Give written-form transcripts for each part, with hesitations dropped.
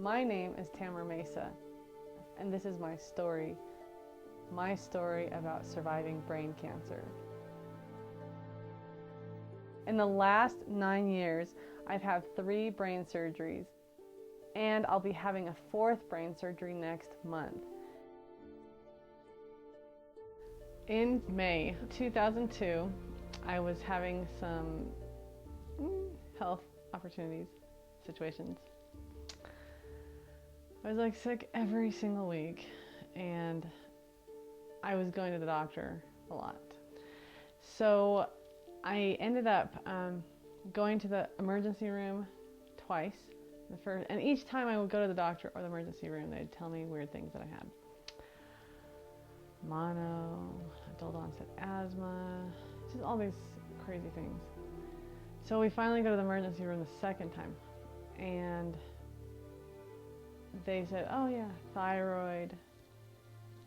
My name is Tamara Meza, and this is my story about surviving brain cancer. In the last 9 years, I've had 3 brain surgeries, and I'll be having a 4th brain surgery next month. In May 2002, I was having some health situations. I was like sick every single week, and I was going to the doctor a lot. So I ended up going to the emergency room twice. And each time I would go to the doctor or the emergency room, they'd tell me weird things that I had. Mono, adult onset asthma, just all these crazy things. So we finally go to the emergency room the second time, and they said, oh yeah, thyroid,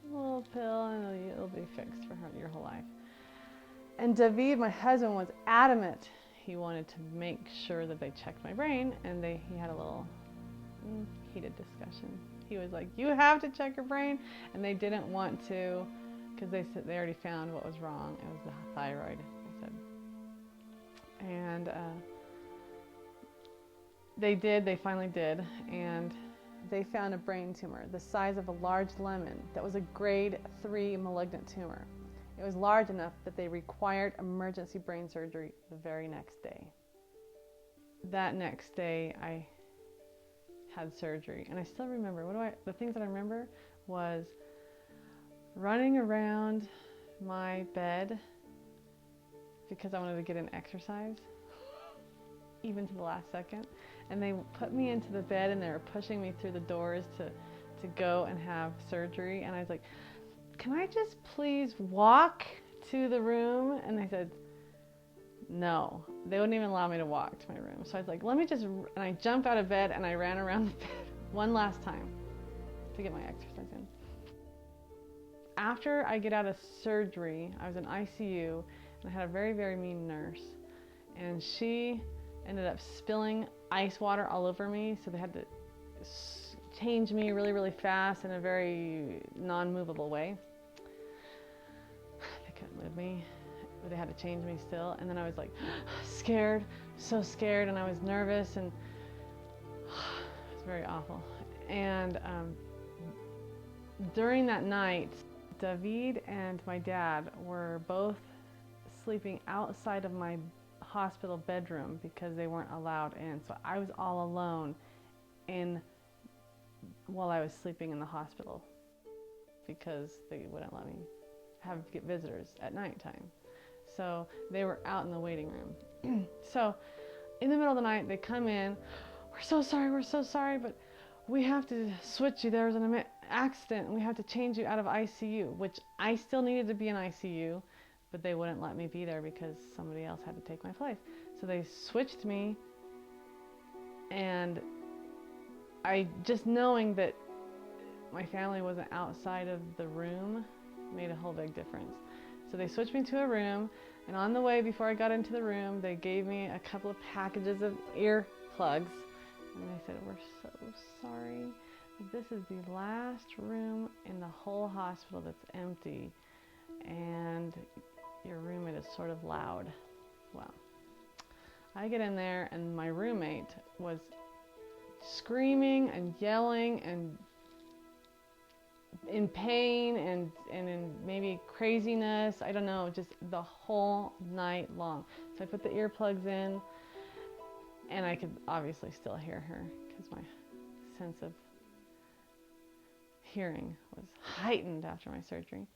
a little pill, and it'll be fixed for your whole life. And David, my husband, was adamant. He wanted to make sure that they checked my brain, and he had a little heated discussion. He was like, you have to check your brain, and they didn't want to, because they said they already found what was wrong. It was the thyroid, they said. And they finally did, and they found a brain tumor the size of a large lemon that was a grade 3 malignant tumor. It was large enough that they required emergency brain surgery the very next day. That next day, I had surgery, and I still remember, the things that I remember was running around my bed because I wanted to get an exercise, even to the last second. And they put me into the bed, and they were pushing me through the doors to go and have surgery. And I was like, can I just please walk to the room? And they said, no, they wouldn't even allow me to walk to my room. So I was like, and I jumped out of bed and I ran around the bed one last time to get my exercise in. After I get out of surgery, I was in ICU, and I had a very, very mean nurse, and she ended up spilling ice water all over me, so they had to change me really, really fast in a very non-movable way. They couldn't move me, but they had to change me still. And then I was like scared, so scared, and I was nervous, and it was very awful. And during that night, David and my dad were both sleeping outside of my hospital bedroom because they weren't allowed in. So I was all alone while I was sleeping in the hospital because they wouldn't let me get visitors at nighttime. So they were out in the waiting room. So in the middle of the night, they come in. We're so sorry, but we have to switch you. There was an accident, and we have to change you out of ICU, which I still needed to be in ICU, but they wouldn't let me be there because somebody else had to take my place. So they switched me, and just knowing that my family wasn't outside of the room made a whole big difference. So they switched me to a room, and on the way, before I got into the room, they gave me a couple of packages of earplugs, and they said, we're so sorry. This is the last room in the whole hospital that's empty, and your roommate is sort of loud. Well, I get in there, and my roommate was screaming and yelling and in pain and in maybe craziness. I don't know, just the whole night long. So I put the earplugs in, and I could obviously still hear her because my sense of hearing was heightened after my surgery.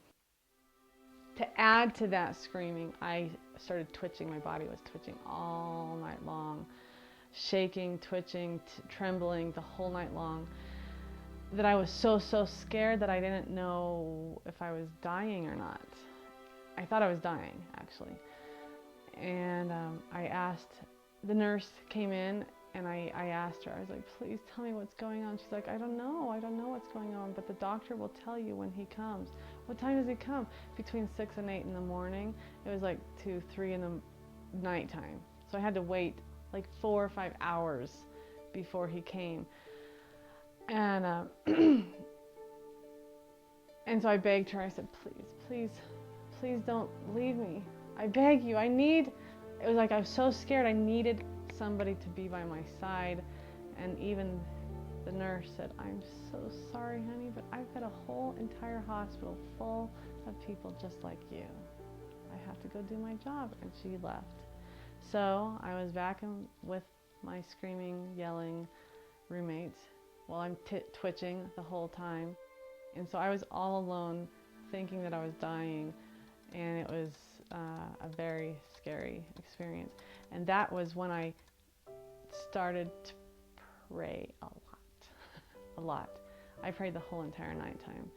To add to that screaming, I started twitching. My body was twitching all night long, shaking, twitching, trembling the whole night long, that I was so scared that I didn't know if I was dying or not. I thought I was dying, actually. And the nurse came in, and I asked her, I was like, please tell me what's going on. She's like, I don't know what's going on, but the doctor will tell you when he comes. What time does he come? Between 6 and 8 in the morning. It was like 2, 3 in the nighttime. So I had to wait like 4 or 5 hours before he came. And and so I begged her. I said, please, please, please don't leave me. I beg you. It was like I was so scared. I needed somebody to be by my side. And even the nurse said, I'm so sorry, honey, but I've got a whole entire hospital full of people just like you. I have to go do my job. And she left. So I was back with my screaming, yelling roommates while I'm twitching the whole time. And so I was all alone thinking that I was dying, and it was a very scary experience. And that was when I started to pray a lot. I prayed the whole entire night time.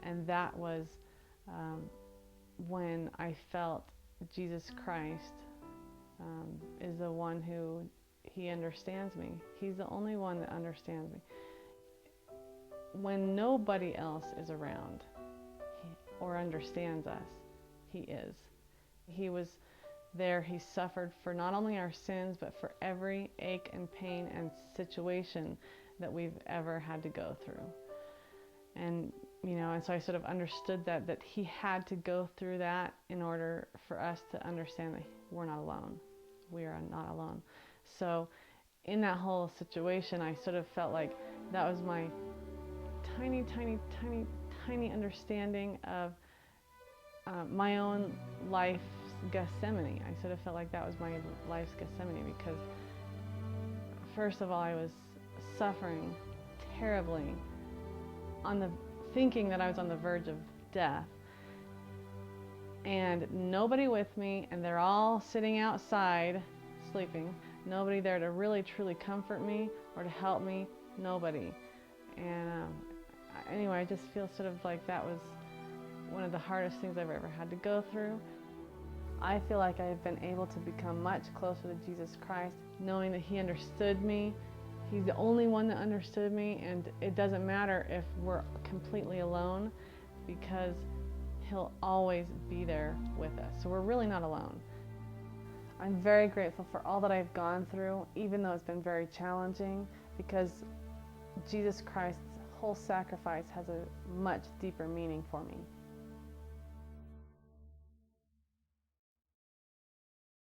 And that was when I felt Jesus Christ is the one who, he understands me. He's the only one that understands me. When nobody else is around or understands us, he is. He was there. He suffered for not only our sins, but for every ache and pain and situation that we've ever had to go through. And and so I sort of understood that he had to go through that in order for us to understand that we're not alone. We are not alone. So in that whole situation, I sort of felt like that was my tiny, tiny, tiny, tiny understanding of my own life's Gethsemane. I sort of felt like that was my life's Gethsemane because, first of all, I was suffering terribly, thinking that I was on the verge of death, and nobody with me, and they're all sitting outside sleeping. Nobody there to really truly comfort me or to help me. Nobody. And anyway, I just feel sort of like that was one of the hardest things I've ever had to go through. I feel like I've been able to become much closer to Jesus Christ, knowing that he understood me. He's the only one that understood me, and it doesn't matter if we're completely alone because he'll always be there with us. So we're really not alone. I'm very grateful for all that I've gone through, even though it's been very challenging, because Jesus Christ's whole sacrifice has a much deeper meaning for me.